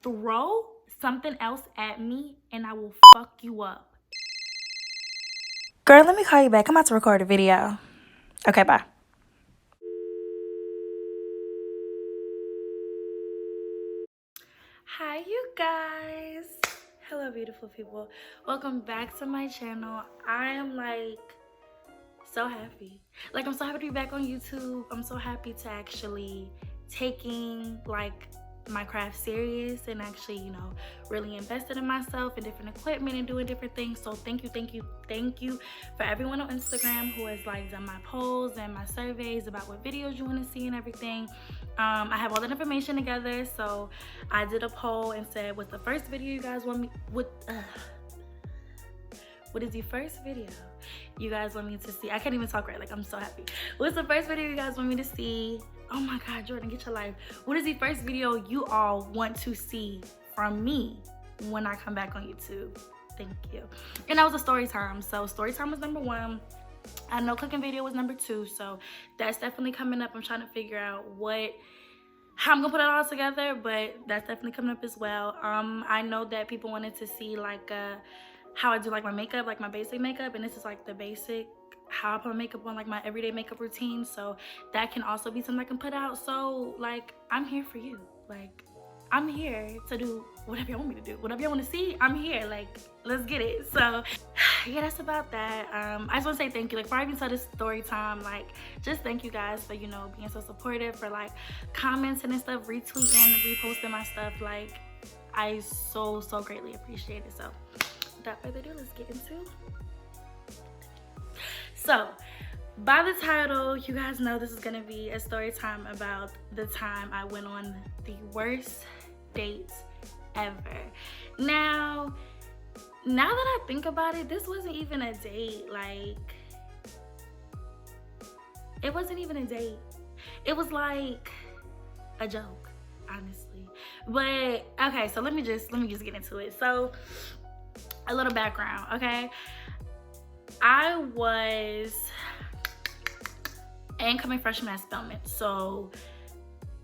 throw something else at me and I will fuck you up. Girl, let me call you back. I'm about to record a video. Okay, bye. Hi, you guys. Hello, beautiful people. Welcome back to my channel. I am so happy. I'm so happy to be back on YouTube. I'm so happy to actually taking my craft serious and actually, really invested in myself and different equipment and doing different things. So thank you for everyone on Instagram who has done my polls and my surveys about what videos you want to see and everything. I have all that information together. So I did a poll and said, what's the first video you guys want me what is the first video you guys want me to see? I can't even talk right. I'm so happy. What's the first video you guys want me to see? Oh my God, Jordan, get your life. What is the first video you all want to see from me when I come back on YouTube? Thank you. And that was a story time. So story time was number 1. I know cooking video was number 2. So that's definitely coming up. I'm trying to figure out how I'm gonna put it all together, but that's definitely coming up as well. I know that people wanted to see how I do my makeup, my basic makeup, and this is the basic how I put my makeup on, my everyday makeup routine. So that can also be something I can put out. So I'm here for you. I'm here to do whatever you want me to do. Whatever you want to see, I'm here. Let's get it. So yeah, that's about that. I just want to say thank you. Before I even tell this story time, just thank you guys for being so supportive, for commenting and stuff, retweeting, reposting my stuff. I so greatly appreciate it. So without further ado, let's get into it. So by the title, you guys know this is gonna be a story time about the time I went on the worst date ever. Now that I think about it, this wasn't even a date. It wasn't even a date. It was a joke, honestly. But okay, so let me just get into it. So a little background, okay? I was incoming freshman at Spelman. So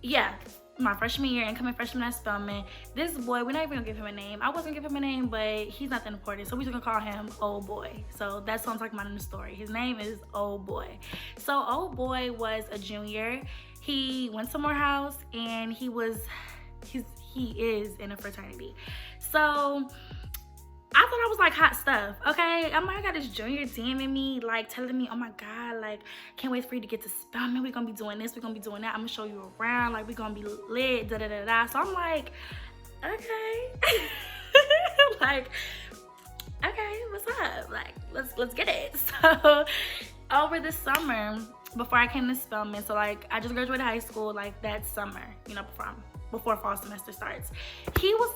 yeah, my freshman year, incoming freshman at Spelman. This boy, we're not even gonna give him a name. I wasn't gonna give him a name, but he's not that important. So we're just gonna call him Old Boy. So that's what I'm talking about in the story. His name is Old Boy. So Old Boy was a junior. He went to Morehouse and he is in a fraternity. So I thought I was hot stuff, okay? I got this junior DMing me, telling me, oh my God, can't wait for you to get to Spelman. We're gonna be doing this, we're gonna be doing that. I'm gonna show you around, we're gonna be lit, da da da da. So I'm okay. Okay, what's up? Let's get it. So over the summer, before I came to Spelman, so I just graduated high school that summer, before fall semester starts. He was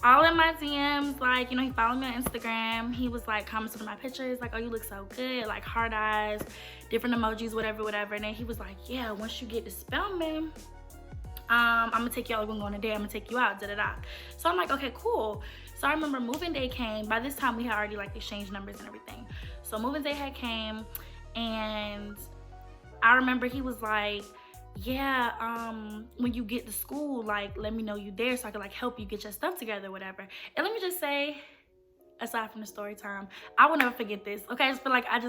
all in my DMs, he followed me on Instagram. He was commenting on my pictures, oh, you look so good, heart eyes, different emojis, whatever. And then he was yeah, once you get to Spelman, I'm gonna take you out, we're going on a date, I'm gonna take you out, da da da. So I'm okay, cool. So I remember moving day came. By this time we had already exchanged numbers and everything. So moving day had came, and I remember he was yeah, when you get to school, let me know you there so I can help you get your stuff together, whatever. And let me just say, aside from the story time, I will never forget this, okay? I just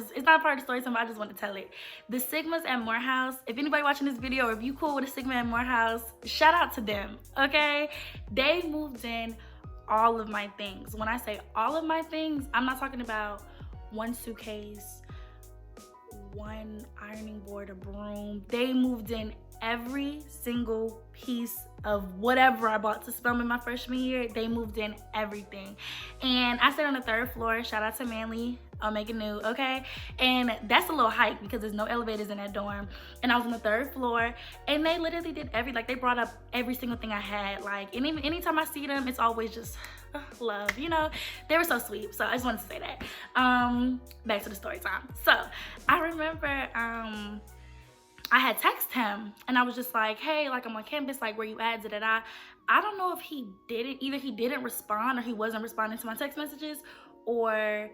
feel it's not a part of the story time, but I just want to tell it. The Sigmas at Morehouse, if anybody watching this video, or if you cool with a Sigma at Morehouse, shout out to them, okay? They moved in all of my things. When I say all of my things, I'm not talking about one suitcase, one ironing board, a broom. They moved in every single piece of whatever I bought to Spelman my freshman year. They moved in everything. And I stayed on the 3rd floor. Shout out to Manly, Omega New, okay? And that's a little hike because there's no elevators in that dorm. And I was on the 3rd floor, and they literally did they brought up every single thing I had. And even anytime I see them, it's always just love, They were so sweet. So I just wanted to say that. Back to the story time. So I remember I had texted him, and I was just hey, I'm on campus, where you at, da da da. I don't know if he didn't, either he didn't respond or he wasn't responding to my text messages, or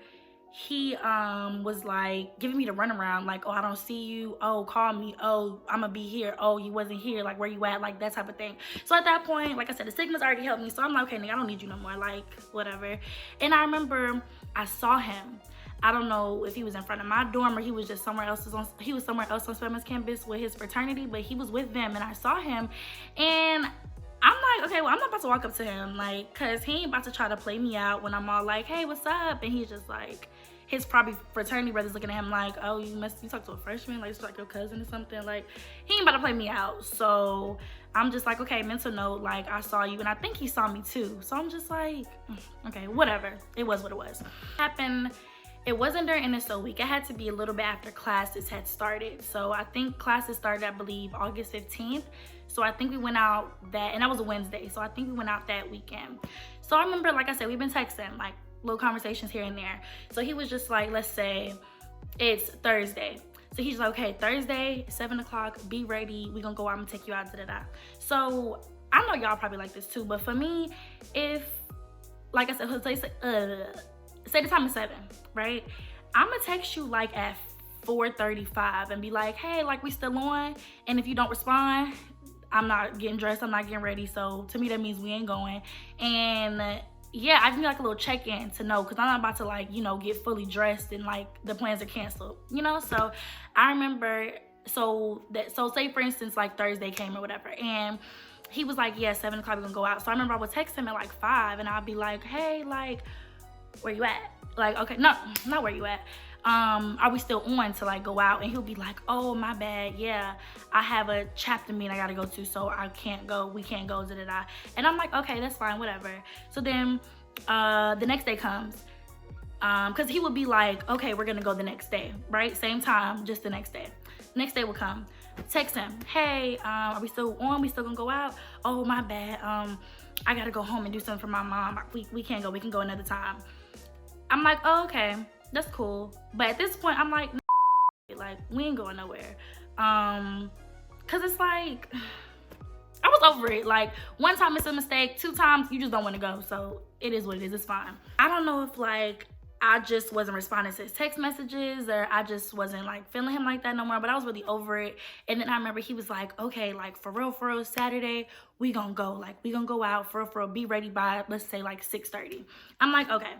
he was like giving me the runaround, like, oh, I don't see you, oh, call me, oh, I'm gonna be here, oh, you wasn't here, like, where you at, like that type of thing. So at that point, like I said, the stigma's already helped me, so I'm like, okay, nigga, I don't need you no more, like, whatever. And I remember I saw him. I don't know if he was in front of my dorm or he was just somewhere else on Spelman's campus with his fraternity, but he was with them, and I saw him, and I'm like, okay, well, I'm not about to walk up to him, like, cause he ain't about to try to play me out when I'm all like, hey, what's up? And he's just like, his probably fraternity brothers looking at him like, oh, you talk to a freshman, like it's like your cousin or something. Like, he ain't about to play me out. So I'm just like, okay, mental note, like, I saw you, and I think he saw me too. So I'm just like, okay, whatever. It was what it was. Happened. It wasn't during NSO week. It had to be a little bit after classes had started. So I think classes started, I believe, August 15th. So I think we went out and that was a Wednesday. So I think we went out that weekend. So I remember, like I said, we've been texting, like, little conversations here and there. So he was just like, let's say it's Thursday. So he's like, okay, Thursday, 7 o'clock, be ready. We gonna go out and take you out, da-da-da. So I know y'all probably like this too, but for me, if, like I said, say the time is 7, right? I'm gonna text you like at 4:35 and be like, hey, like, we still on? And if you don't respond, I'm not getting dressed, I'm not getting ready. So to me, that means we ain't going. And yeah, I just need like a little check-in to know, because I'm not about to, like, you know, get fully dressed and like the plans are canceled, you know? So I remember, so say for instance, like Thursday came or whatever, and he was like, yeah, 7 o'clock we're gonna go out. So I remember I would text him at like 5, and I'd be like, hey, like, where you at? Like, okay, no, not where you at. Are we still on to like go out? And he'll be like, oh, my bad, yeah, I have a chapter meeting I gotta go to, so I can't go, we can't go, da-da-da. And I'm like, okay, that's fine, whatever. So then the next day comes, because he would be like, okay, we're gonna go the next day, right? Same time, just the next day. Next day will come. Text him, hey, are we still on? We still gonna go out? Oh, my bad, I gotta go home and do something for my mom. We can't go, we can go another time. I'm like, oh, okay, that's cool. But at this point, I'm like, we ain't going nowhere. Cause it's like, I was over it. Like, one time it's a mistake, 2 times you just don't want to go. So it is what it is, it's fine. I don't know if like, I just wasn't responding to his text messages, or I just wasn't like feeling him like that no more, but I was really over it. And then I remember he was like, okay, like for real, Saturday, we gonna go. Like, we gonna go out for real, be ready by, let's say like 6:30. I'm like, okay.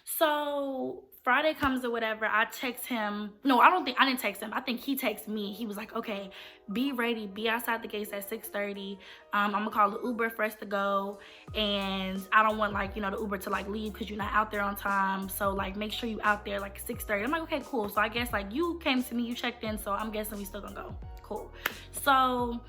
So Friday comes or whatever, I text him. No, I didn't text him. I think he texted me. He was like, okay, be ready, be outside the gates at 6:30. I'm gonna call the Uber for us to go. And I don't want, like, you know, the Uber to like leave because you're not out there on time. So like, make sure you out there like 6:30. I'm like, okay, cool. So I guess like you came to me, you checked in. So I'm guessing we still gonna go. Cool. So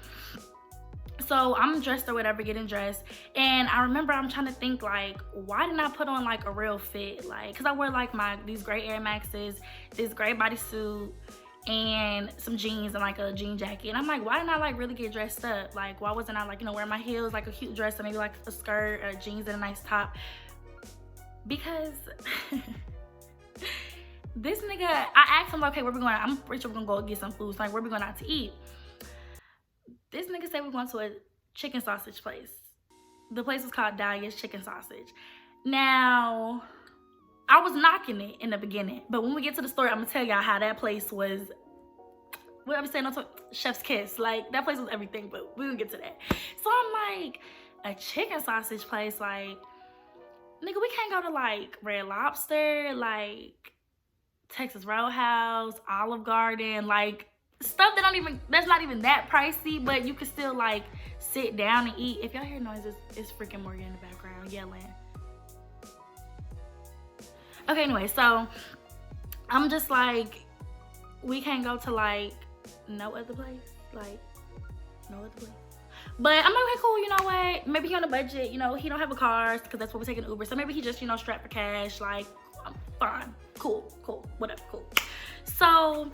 I'm dressed or whatever, getting dressed, and I remember I'm trying to think, like, why didn't I put on like a real fit? Like, cause I wear like these gray Air Maxes, this gray bodysuit, and some jeans and like a jean jacket. And I'm like, why didn't I like really get dressed up? Like, why wasn't I like, you know, wearing my heels, like a cute dress, or maybe like a skirt or jeans and a nice top? Because this nigga, I asked him, okay, where we going? I'm pretty sure we're gonna go get some food. So like, where we going out to eat? This nigga said we're going to a chicken sausage place. The place is called Dahlia's Chicken Sausage. Now, I was knocking it in the beginning, but when we get to the story, I'm gonna tell y'all how that place was, what I'm saying, chef's kiss. Like, that place was everything, but we will get to that. So I'm like, a chicken sausage place, like, nigga, we can't go to like Red Lobster, like Texas Roadhouse, Olive Garden, like stuff that's not even that pricey, but you can still like sit down and eat. If y'all hear noises, it's freaking Morgan in the background yelling. Okay, anyway, so I'm just like, we can't go to like no other place, like no other place. But I'm like, okay, cool, you know what? Maybe he on a budget, you know, he don't have a car because that's what we're taking Uber. So maybe he just, you know, strapped for cash, like, fine, cool, whatever, cool. So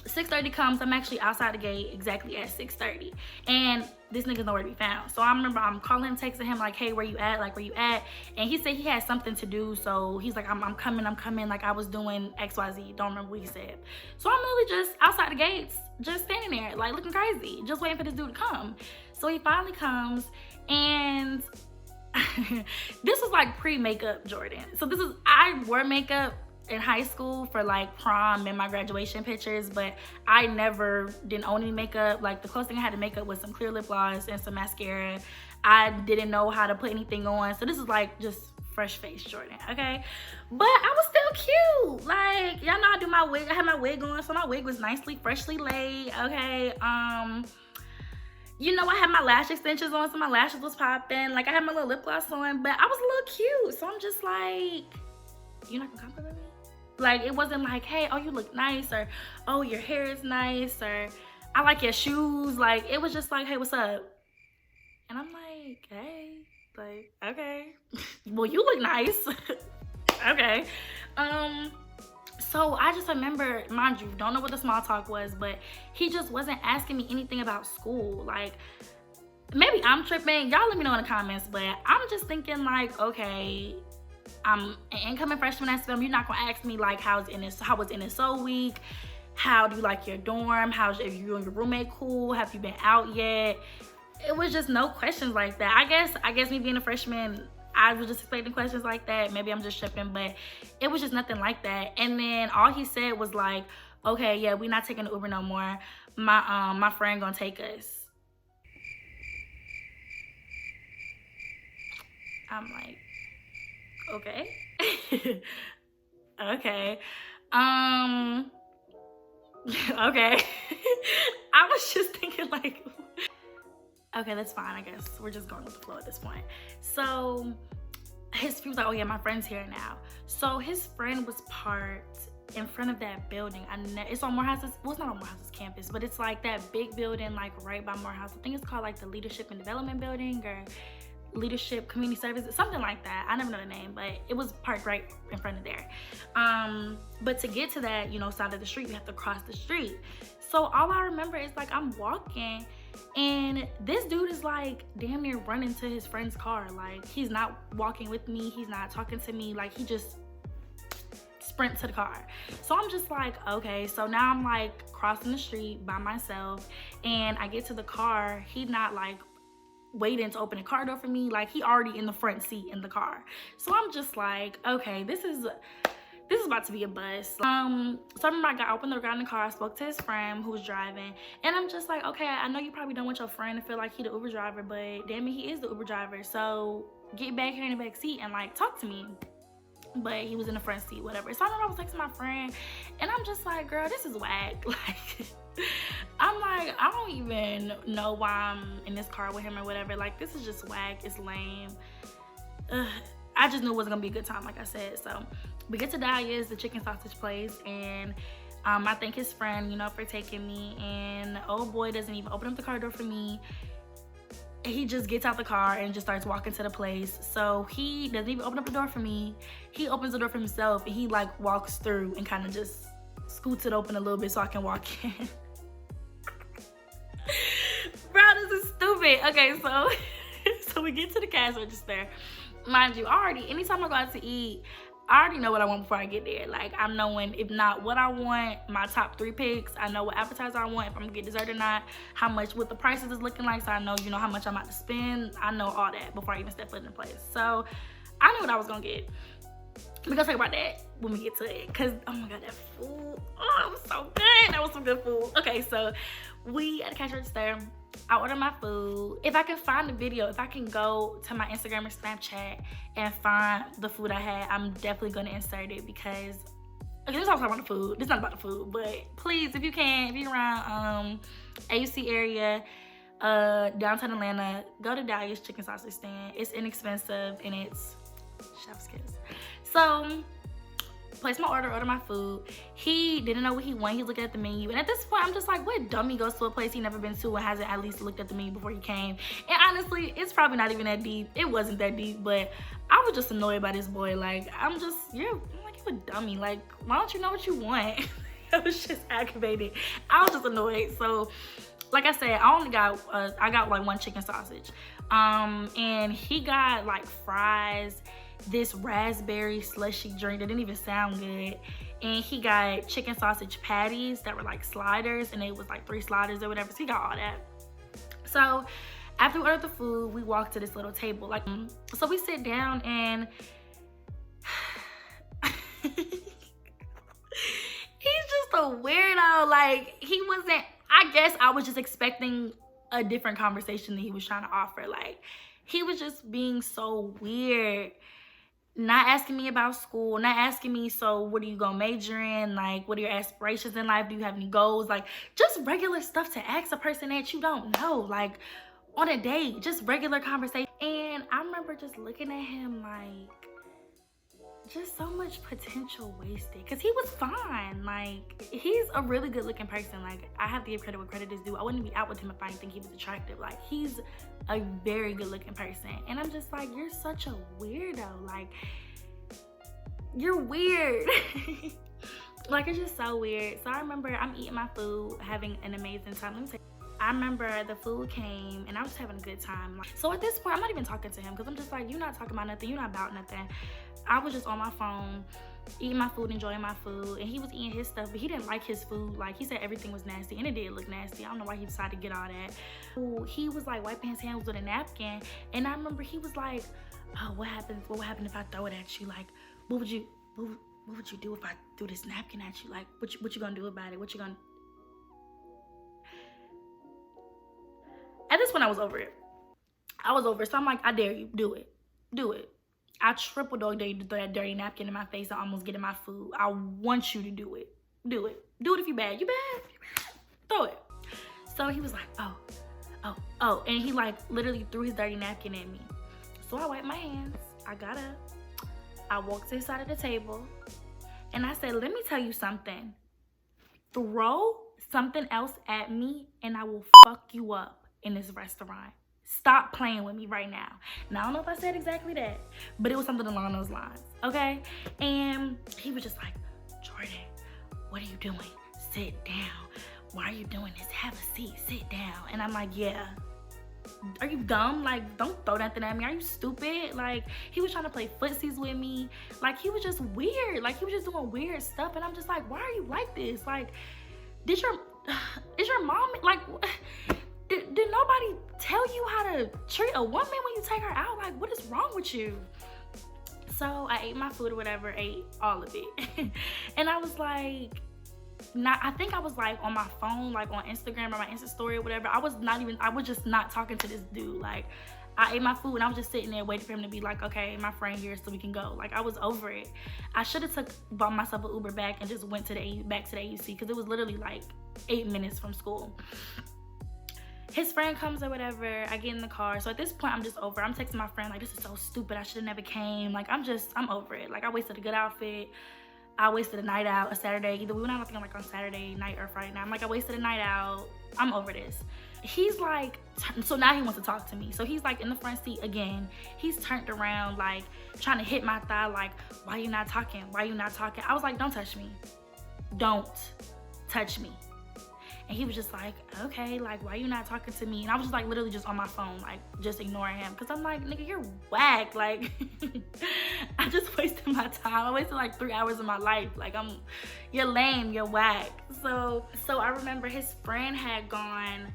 6:30 comes, I'm actually outside the gate exactly at 6:30, and this nigga's nowhere to be found. So I remember I'm calling, texting him like, hey, where you at? Like, where you at? And he said he had something to do, so he's like, I'm coming, like I was doing XYZ, don't remember what he said. So I'm literally just outside the gates, just standing there, like looking crazy, just waiting for this dude to come. So he finally comes, and this was like pre-makeup Jordan. So I wore makeup in high school for like prom and my graduation pictures, but I never didn't own any makeup. Like the closest thing I had to makeup was some clear lip gloss and some mascara. I didn't know how to put anything on, so this is like just fresh face Jordan, okay? But I was still cute. Like, y'all know I do my wig. I had my wig on, so my wig was nicely, freshly laid, okay? You know, I had my lash extensions on, so my lashes was popping. Like, I had my little lip gloss on, but I was a little cute. So I'm just like, you're not gonna compliment me? Like, it wasn't like, hey, oh, you look nice, or oh, your hair is nice, or I like your shoes. Like, it was just like, hey, what's up? And I'm like, hey, like, okay. Well, you look nice. Okay. So I just remember, mind you, don't know what the small talk was, but he just wasn't asking me anything about school. Like, maybe I'm tripping. Y'all let me know in the comments, but I'm just thinking like, okay, I'm an incoming freshman at Spelman. You're not gonna ask me like, how was NSO week? How do you like your dorm? If you and your roommate cool? Have you been out yet? It was just no questions like that. I guess me being a freshman, I was just expecting questions like that. Maybe I'm just tripping, but it was just nothing like that. And then all he said was like, okay, yeah, we're not taking the Uber no more. My friend gonna take us. I'm like, okay. Okay. Okay. I was just thinking like, okay, that's fine, I guess. We're just going with the flow at this point. So he was like, oh yeah, my friend's here now. So his friend was parked in front of that building. It's on Morehouse's, well, it's not on Morehouse's campus, but it's like that big building like right by Morehouse. I think it's called like the Leadership and Development Building or Leadership Community Services, something like that. I never know the name, but it was parked right in front of there. But to get to that, you know, side of the street, you have to cross the street. So all I remember is like I'm walking and this dude is like damn near running to his friend's car. Like he's not walking with me, he's not talking to me, like he just sprint to the car. So I'm just like, okay. So now I'm like crossing the street by myself and I get to the car. He not like waiting to open the car door for me, like he already in the front seat in the car. So I'm just like, okay, this is about to be a bust. So I remember I opened the door, got in the car, I spoke to his friend who was driving, and I'm just like, okay, I know you probably don't want your friend to feel like he the Uber driver, but damn it, he is the Uber driver. So get back here in the back seat and like talk to me. But he was in the front seat, whatever. So I remember I was texting my friend, and I'm just like, girl, this is whack. Like, I'm like, I don't even know why I'm in this car with him or whatever. Like, this is just whack. It's lame. I just knew it wasn't gonna be a good time, like I said. So we get to Dahlia's, the chicken sausage place, and I thank his friend, you know, for taking me. And old boy doesn't even open up the car door for me. He just gets out the car and just starts walking to the place. So he doesn't even open up the door for me. He opens the door for himself and he like walks through and kind of just scoots it open a little bit so I can walk in. Bro, this is stupid. Okay, so we get to the cash register. Mind you, anytime I go out to eat, I already know what I want before I get there. Like, I'm knowing, if not what I want, my top 3 picks. I know what appetizer I want, if I'm gonna get dessert or not, how much, what the prices is looking like, so I know, you know, how much I'm about to spend. I know all that before I even step foot in the place. So I knew what I was gonna get. We're gonna talk about that when we get to it, because, oh my God, that food, oh, it was so good. That was some good food. Okay, so we at the cash register, I ordered my food. If I can find the video, if I can go to my Instagram or Snapchat and find the food I had, I'm definitely gonna insert it, because, okay, this is talking about the food. This is not about the food, but please, if you can, if you're around AUC area, downtown Atlanta, go to Dahlia's chicken sausage stand. It's inexpensive and it's chef's kiss. So place my order my food. He didn't know what he wanted. He looked at the menu, and at this point I'm just like, what dummy goes to a place he never been to and hasn't at least looked at the menu before he came? And honestly, it's probably not even that deep. It wasn't that deep, but I was just annoyed by this boy. Like, I'm like, you a dummy. Like, why don't you know what you want? I was just aggravated. I was just annoyed. So like I said, I got like 1 chicken sausage, and he got like fries, this raspberry slushy drink that didn't even sound good, and he got chicken sausage patties that were like sliders, and it was like 3 sliders or whatever. So he got all that. So after we ordered the food, we walked to this little table. Like, so we sit down, and a weirdo. Like, he wasn't, I guess I was just expecting a different conversation that he was trying to offer. Like, he was just being so weird. Not asking me about school, not asking me, so what are you gonna major in? Like, what are your aspirations in life? Do you have any goals? Like, just regular stuff to ask a person that you don't know, like, on a date, just regular conversation. And I remember just looking at him like, just so much potential wasted, because he was fine. Like, he's a really good looking person. Like, I have to give credit where credit is due. I wouldn't be out with him if I didn't think he was attractive. Like, he's a very good looking person, and I'm just like, you're such a weirdo. Like, you're weird. Like, it's just so weird. So I remember I'm eating my food, having an amazing time. Let me tell you, I remember the food came and I was having a good time. Like, so at this point, I'm not even talking to him, because I'm just like, you're not talking about nothing, you're not about nothing. I was just on my phone, eating my food, enjoying my food, and he was eating his stuff, but he didn't like his food. Like, he said everything was nasty, and it did look nasty. I don't know why he decided to get all that. So he was like wiping his hands with a napkin, and I remember he was like, oh, what would happen if I throw it at you? Like, what would you do if I threw this napkin at you? Like, what you gonna do about it? What you gonna... At this point, I was over it. So I'm like, I dare you, do it. I triple dog dare you to throw that dirty napkin in my face and almost get in my food. I want you to do it. Do it if you bad. You bad? Throw it. So he was like, oh. And he like literally threw his dirty napkin at me. So I wiped my hands. I got up. I walked to the side of the table. And I said, let me tell you something. Throw something else at me and I will fuck you up in this restaurant. Stop playing with me right now. Now, I don't know if I said exactly that, but it was something along those lines, okay? And he was just like, Jordan, what are you doing? Sit down. Why are you doing this? Have a seat, sit down. And I'm like, yeah. Are you dumb? Like, don't throw nothing at me. Are you stupid? Like, he was trying to play footsies with me. Like, he was just weird. Like, he was just doing weird stuff. And I'm just like, why are you like this? Like, is your mom, like... Did nobody tell you how to treat a woman when you take her out? Like, what is wrong with you? So I ate my food or whatever, ate all of it. And I was like, I think I was like on my phone, like on Instagram or my Insta story or whatever. I was just not talking to this dude. Like, I ate my food and I was just sitting there waiting for him to be like, okay, my friend here so we can go. Like, I was over it. I should have bought myself an Uber back and just went back to the AUC, because it was literally like 8 minutes from school. His friend comes or whatever, I get in the car. So at this point, I'm just over. I'm texting my friend like, this is so stupid. I should have never came. Like, I'm over it. Like, I wasted a good outfit. I wasted a night out, a Saturday. Either we went out, I think, like on Saturday night or Friday night. I'm like, I wasted a night out. I'm over this. He's like, so now he wants to talk to me. So he's like in the front seat again. He's turned around, like trying to hit my thigh, like, why you not talking? Why you not talking? I was like, don't touch me. Don't touch me. And he was just like, okay, like, why you not talking to me? And I was just like literally just on my phone, like just ignoring him. Cause I'm like, nigga, you're whack. Like, I just wasted my time. I wasted like 3 hours of my life. Like, you're lame, you're whack. So I remember his friend had gone,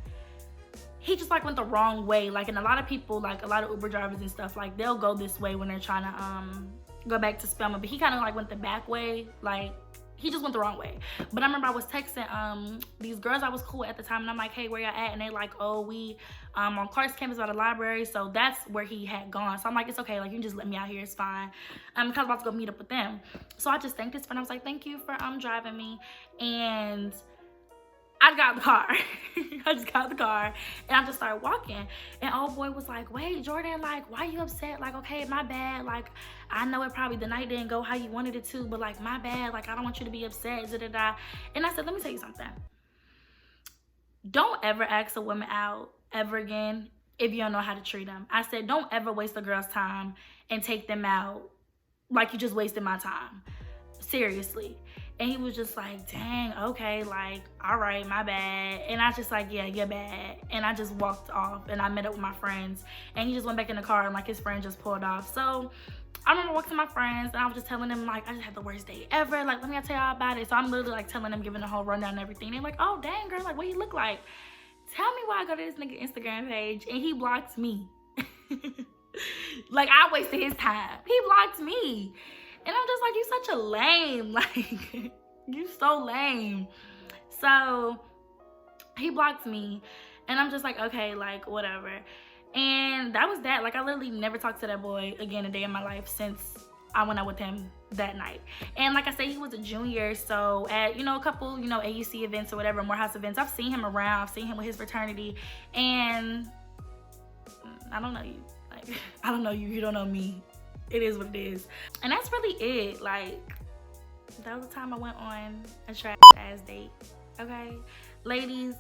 he just like went the wrong way. Like, and a lot of people, like a lot of Uber drivers and stuff, like they'll go this way when they're trying to go back to Spelman. But he kind of like went the back way, like, he just went the wrong way. But I remember I was texting these girls I was cool with at the time, and I'm like, hey, where y'all at? And they like, oh, we on Clark's campus by the library. So that's where he had gone. So I'm like, it's okay, like, you can just let me out here, it's fine. Because I was about to go meet up with them. So I just thanked his friend. I was like, thank you for driving me. And I got in the car. I just got in the car and I just started walking. And old boy was like, wait, Jordan, like, why you upset? Like, okay, my bad. Like, I know it probably, the night didn't go how you wanted it to, but like, my bad. Like, I don't want you to be upset. Da-da-da. And I said, let me tell you something. Don't ever ask a woman out ever again if you don't know how to treat them. I said, don't ever waste a girl's time and take them out like you just wasted my time. Seriously. And he was just like, dang, okay, like, all right, my bad. And I just like, yeah, you're bad. And I just walked off and I met up with my friends. And he just went back in the car and like his friend just pulled off. So I remember walking to my friends and I was just telling them like, I just had the worst day ever. Like, let me tell y'all about it. So I'm literally like telling them, giving the whole rundown and everything. They're like, oh, dang, girl, like, what you look like? Tell me why I go to this nigga Instagram page and he blocked me. Like, I wasted his time. He blocked me. And I'm just like, you such a lame. Like, You so lame. So he blocked me, and I'm just like, okay, like whatever. And that was that. Like, I literally never talked to that boy again a day in my life since I went out with him that night. And like I said, he was a junior, so at, you know, a couple, you know, AUC events or whatever, Morehouse events, I've seen him around. I've seen him with his fraternity, and I don't know you. Like, I don't know you. You don't know me. It is what it is. And that's really it. Like, that was the time I went on a trash ass date. Okay, ladies,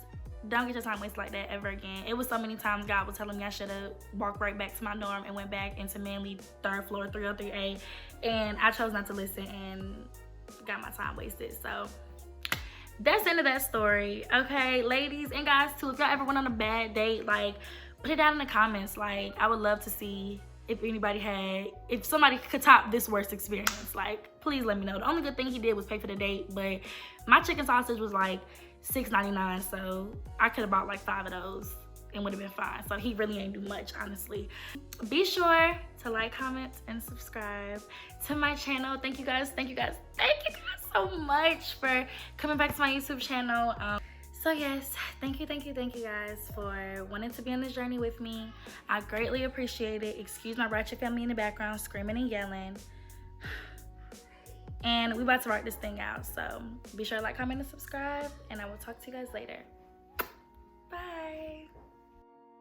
don't get your time wasted like that ever again. It was so many times God was telling me I should have walked right back to my dorm and went back into Manly 3rd floor 303A, and I chose not to listen and got my time wasted. So that's the end of that story. Okay, ladies and guys too, if y'all ever went on a bad date, like, put it down in the comments. Like, I would love to see if somebody could top this worst experience. Like, please let me know. The only good thing he did was pay for the date, but my chicken sausage was like $6.99, so I could have bought like 5 of those and would have been fine. So he really ain't do much, honestly. Be sure to like, comment, and subscribe to my channel. Thank you guys so much for coming back to my YouTube channel. So yes, thank you guys for wanting to be on this journey with me. I greatly appreciate it. Excuse my ratchet family in the background screaming and yelling. And we about to rock this thing out. So be sure to like, comment, and subscribe, and I will talk to you guys later.